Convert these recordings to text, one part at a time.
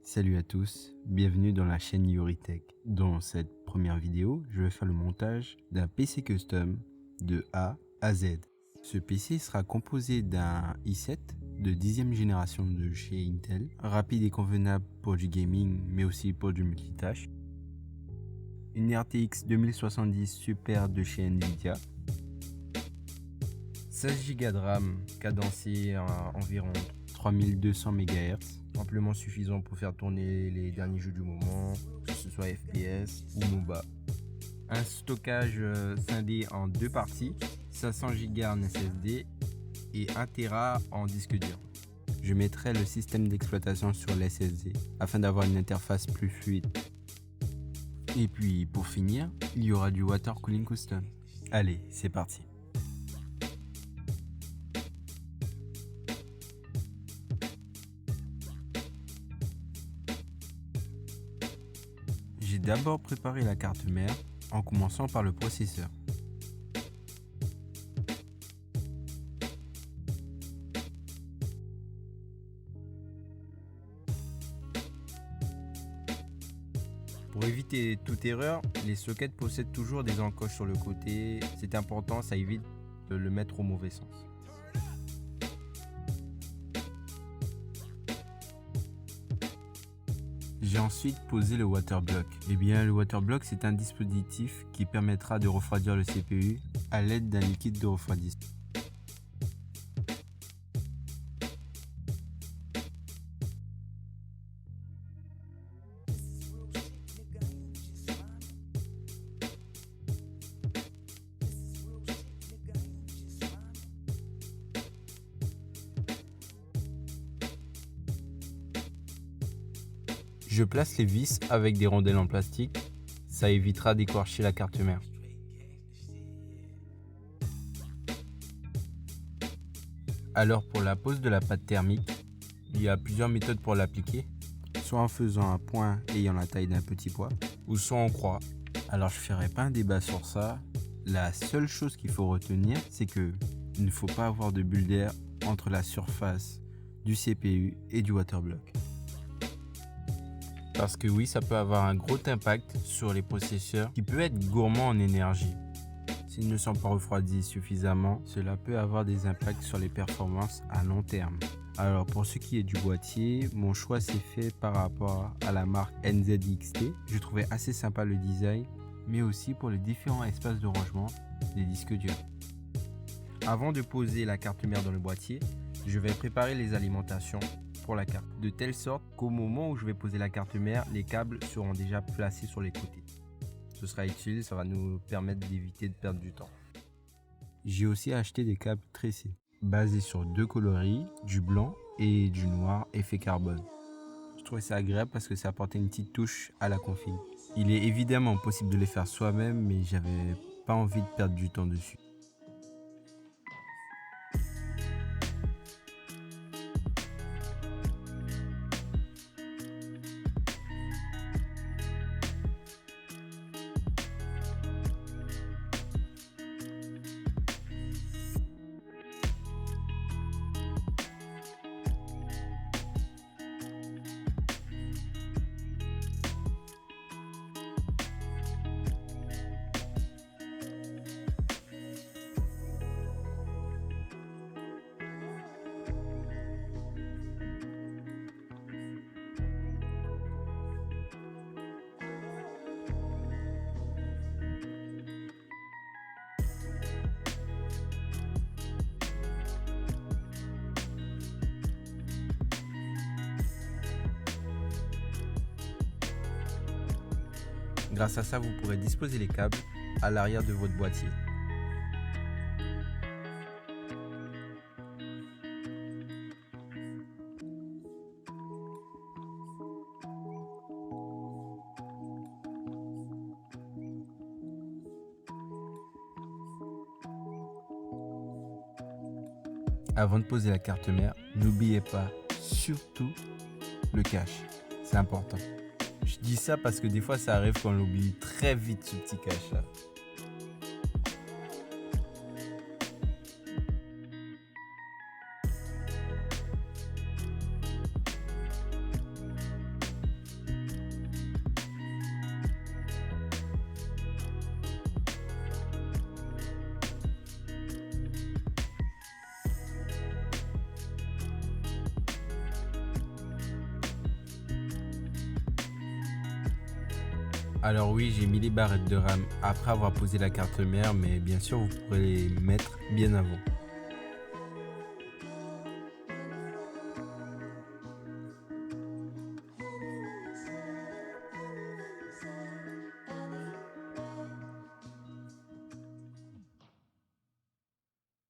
Salut à tous, bienvenue dans la chaîne Yoritech. Dans cette première vidéo, je vais faire le montage d'un PC custom de A à Z. Ce PC sera composé d'un i7 de 10e génération de chez Intel, rapide et convenable pour du gaming mais aussi pour du multitâche. Une RTX 2070 Super de chez Nvidia. 16 Go de RAM cadencé à environ 3200 MHz, amplement suffisant pour faire tourner les derniers jeux du moment, que ce soit FPS ou MOBA. Un stockage scindé en deux parties, 500 Go en SSD et 1 Tera en disque dur. Je mettrai le système d'exploitation sur l'SSD afin d'avoir une interface plus fluide. Et puis pour finir, il y aura du water cooling custom. Allez, c'est parti. J'ai d'abord préparé la carte mère en commençant par le processeur. Pour éviter toute erreur, les sockets possèdent toujours des encoches sur le côté. C'est important, ça évite de le mettre au mauvais sens. J'ai ensuite posé le waterblock. Le waterblock, c'est un dispositif qui permettra de refroidir le CPU à l'aide d'un liquide de refroidissement. Je place les vis avec des rondelles en plastique, ça évitera d'écorcher la carte mère. Alors pour la pose de la pâte thermique, il y a plusieurs méthodes pour l'appliquer, soit en faisant un point ayant la taille d'un petit pois, ou soit en croix. Alors je ne ferai pas un débat sur ça, la seule chose qu'il faut retenir, c'est que il ne faut pas avoir de bulle d'air entre la surface du CPU et du waterblock. Parce que oui, ça peut avoir un gros impact sur les processeurs qui peut être gourmand en énergie. S'ils ne sont pas refroidis suffisamment, cela peut avoir des impacts sur les performances à long terme. Alors pour ce qui est du boîtier, mon choix s'est fait par rapport à la marque NZXT. Je trouvais assez sympa le design, mais aussi pour les différents espaces de rangement des disques durs. Avant de poser la carte mère dans le boîtier, je vais préparer les alimentations pour la carte, de telle sorte qu'au moment où je vais poser la carte mère, les câbles seront déjà placés sur les côtés. Ce sera utile, ça va nous permettre d'éviter de perdre du temps. J'ai aussi acheté des câbles tressés, basés sur deux coloris, du blanc et du noir effet carbone. Je trouvais ça agréable parce que ça apportait une petite touche à la config. Il est évidemment possible de les faire soi-même, mais j'avais pas envie de perdre du temps dessus. Grâce à ça, vous pourrez disposer les câbles à l'arrière de votre boîtier. Avant de poser la carte mère, n'oubliez pas surtout le cache. C'est important. Je dis ça parce que des fois ça arrive qu'on l'oublie très vite, ce petit cache là. Alors oui, j'ai mis les barrettes de RAM après avoir posé la carte mère, mais bien sûr vous pourrez les mettre bien avant.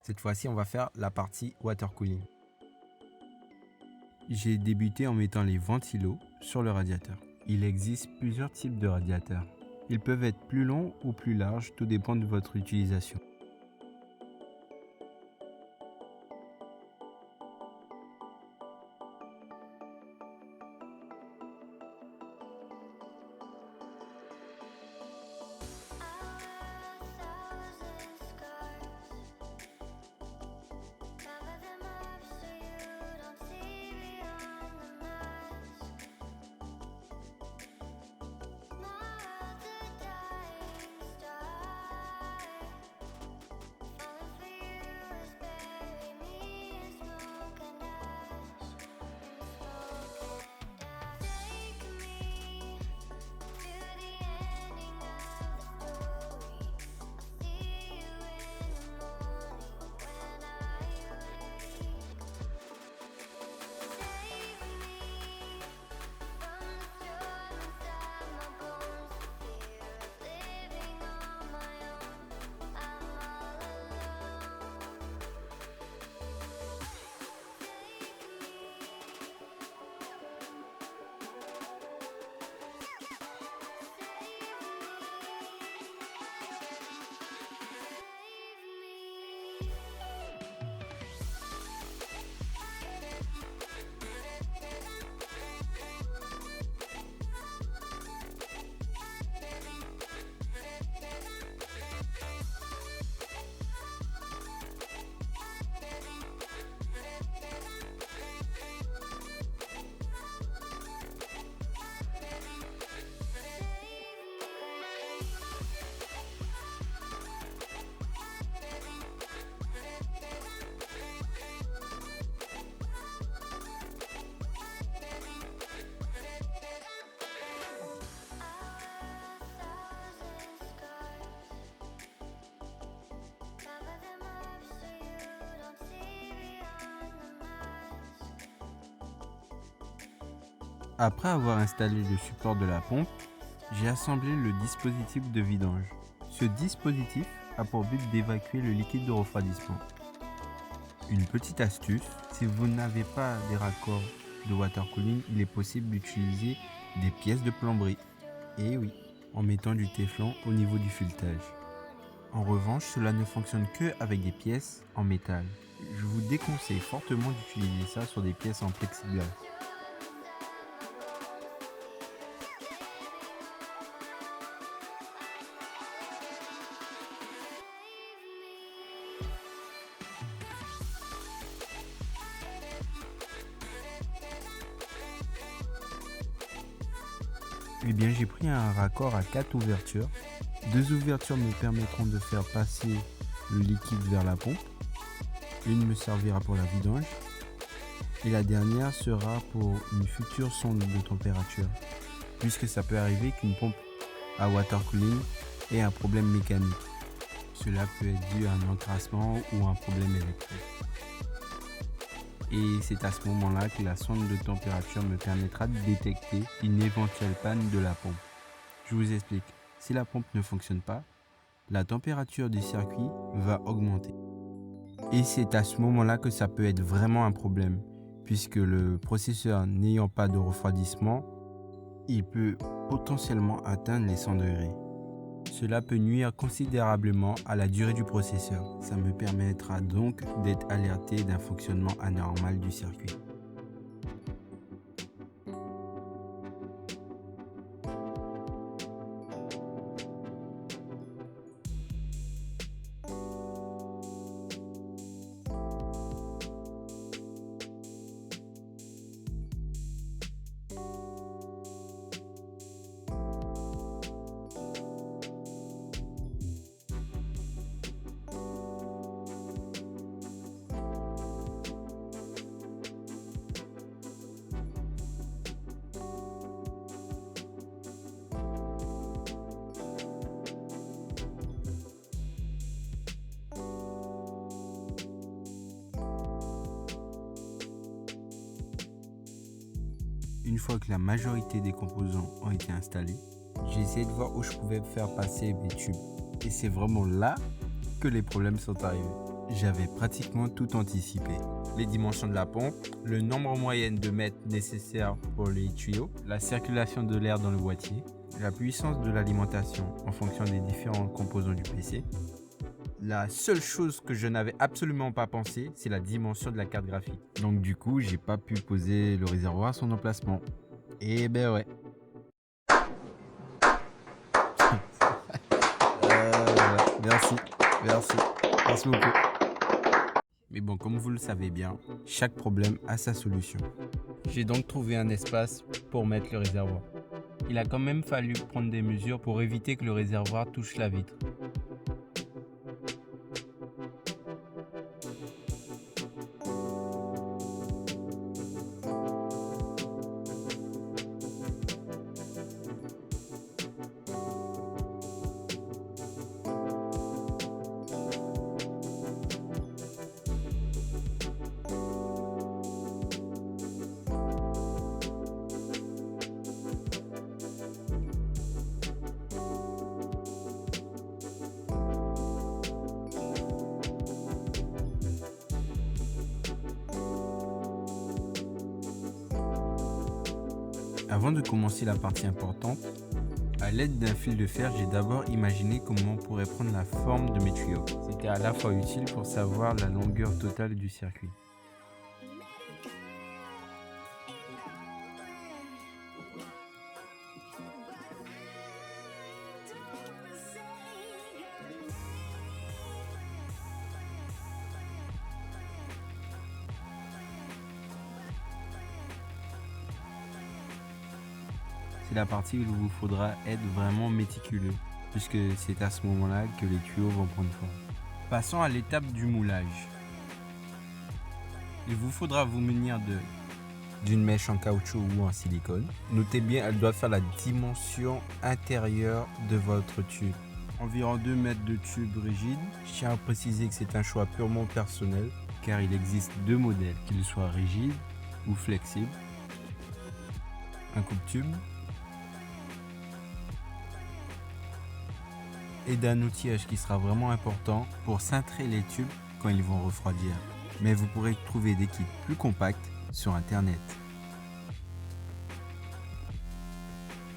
Cette fois-ci, on va faire la partie water cooling. J'ai débuté en mettant les ventilos sur le radiateur. Il existe plusieurs types de radiateurs. Ils peuvent être plus longs ou plus larges, tout dépend de votre utilisation. Après avoir installé le support de la pompe, j'ai assemblé le dispositif de vidange. Ce dispositif a pour but d'évacuer le liquide de refroidissement. Une petite astuce, si vous n'avez pas des raccords de water cooling, il est possible d'utiliser des pièces de plomberie. Et oui, en mettant du téflon au niveau du filetage. En revanche, cela ne fonctionne que avec des pièces en métal. Je vous déconseille fortement d'utiliser ça sur des pièces en plexiglas. Eh bien, j'ai pris un raccord à 4 ouvertures. 2 ouvertures me permettront de faire passer le liquide vers la pompe. Une me servira pour la vidange. Et la dernière sera pour une future sonde de température. Puisque ça peut arriver qu'une pompe à water cooling ait un problème mécanique. Cela peut être dû à un encrassement ou un problème électrique. Et c'est à ce moment-là que la sonde de température me permettra de détecter une éventuelle panne de la pompe. Je vous explique. Si la pompe ne fonctionne pas, la température du circuit va augmenter. Et c'est à ce moment-là que ça peut être vraiment un problème, puisque le processeur n'ayant pas de refroidissement, il peut potentiellement atteindre les 100 degrés. Cela peut nuire considérablement à la durée du processeur. Ça me permettra donc d'être alerté d'un fonctionnement anormal du circuit. une fois que la majorité des composants ont été installés, j'ai essayé de voir où je pouvais faire passer mes tubes. Et c'est vraiment là que les problèmes sont arrivés. J'avais pratiquement tout anticipé. Les dimensions de la pompe, le nombre moyen de mètres nécessaires pour les tuyaux, la circulation de l'air dans le boîtier, la puissance de l'alimentation en fonction des différents composants du PC. La seule chose que je n'avais absolument pas pensé, c'est la dimension de la carte graphique. Donc du coup, j'ai pas pu poser le réservoir à son emplacement. Et ben ouais. Merci beaucoup. Mais bon, comme vous le savez bien, chaque problème a sa solution. J'ai donc trouvé un espace pour mettre le réservoir. Il a quand même fallu prendre des mesures pour éviter que le réservoir touche la vitre. Avant de commencer la partie importante, à l'aide d'un fil de fer, j'ai d'abord imaginé comment on pourrait prendre la forme de mes tuyaux. C'était à la fois utile pour savoir la longueur totale du circuit. C'est la partie où il vous faudra être vraiment méticuleux, puisque c'est à ce moment-là que les tuyaux vont prendre forme. Passons à l'étape du moulage. Il vous faudra vous munir d'une mèche en caoutchouc ou en silicone. Notez bien, elle doit faire la dimension intérieure de votre tube. Environ 2 mètres de tube rigide. Je tiens à préciser que c'est un choix purement personnel, car il existe deux modèles, qu'ils soient rigides ou flexibles. Un coupe-tube et d'un outillage qui sera vraiment important pour cintrer les tubes quand ils vont refroidir. Mais vous pourrez trouver des kits plus compacts sur internet.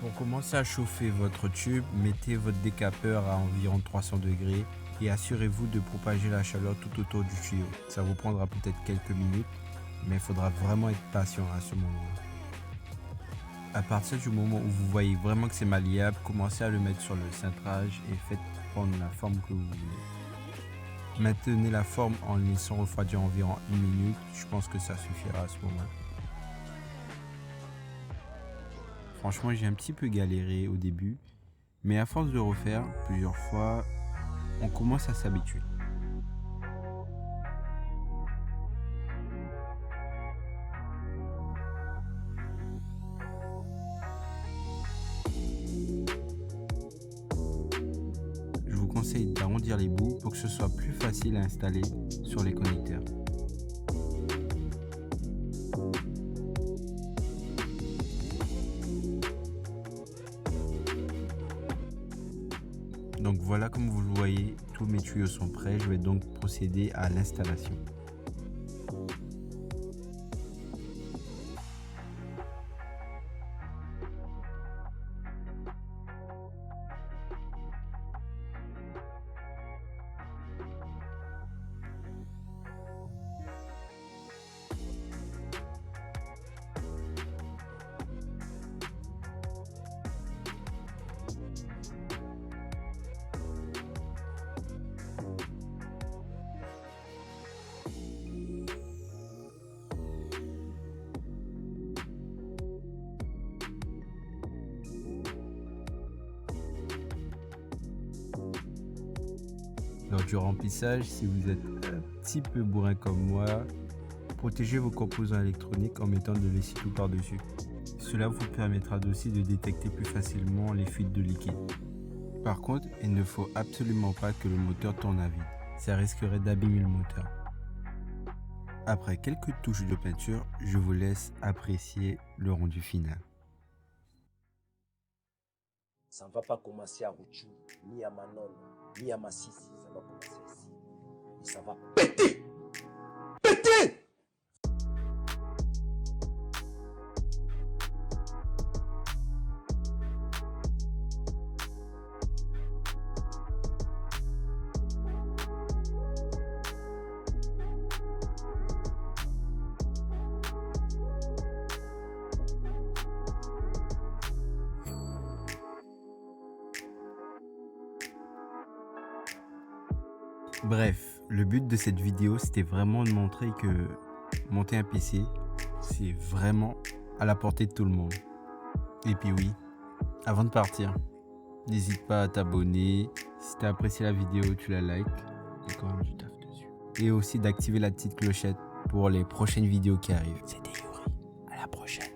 Pour commencer à chauffer votre tube, mettez votre décapeur à environ 300 degrés et assurez-vous de propager la chaleur tout autour du tuyau. Ça vous prendra peut-être quelques minutes, mais il faudra vraiment être patient à ce moment-là. À partir du moment où vous voyez vraiment que c'est malléable, commencez à le mettre sur le cintrage et faites prendre la forme que vous voulez. Maintenez la forme en laissant refroidir environ 1 minute, je pense que ça suffira à ce moment. Franchement, j'ai un petit peu galéré au début, mais à force de refaire plusieurs fois, on commence à s'habituer. Je vous conseille d'arrondir les bouts pour que ce soit plus facile à installer sur les connecteurs. Donc voilà, comme vous le voyez, tous mes tuyaux sont prêts. Je vais donc procéder à l'installation. Lors du remplissage, si vous êtes un petit peu bourrin comme moi, protégez vos composants électroniques en mettant de l'essuie-tout par-dessus. Cela vous permettra aussi de détecter plus facilement les fuites de liquide. Par contre, il ne faut absolument pas que le moteur tourne à vide. Ça risquerait d'abîmer le moteur. Après quelques touches de peinture, je vous laisse apprécier le rendu final. Ça ne va pas commencer à Rouchou, ni à Manon, ni à Massissi. Ça va commencer ici. Et ça va péter. Péter. Bref, le but de cette vidéo, c'était vraiment de montrer que monter un PC, c'est vraiment à la portée de tout le monde. Et puis oui, avant de partir, n'hésite pas à t'abonner. Si tu as apprécié la vidéo, tu la likes. Il y a quand même du taf dessus. Et aussi d'activer la petite clochette pour les prochaines vidéos qui arrivent. C'était Yuri. À la prochaine.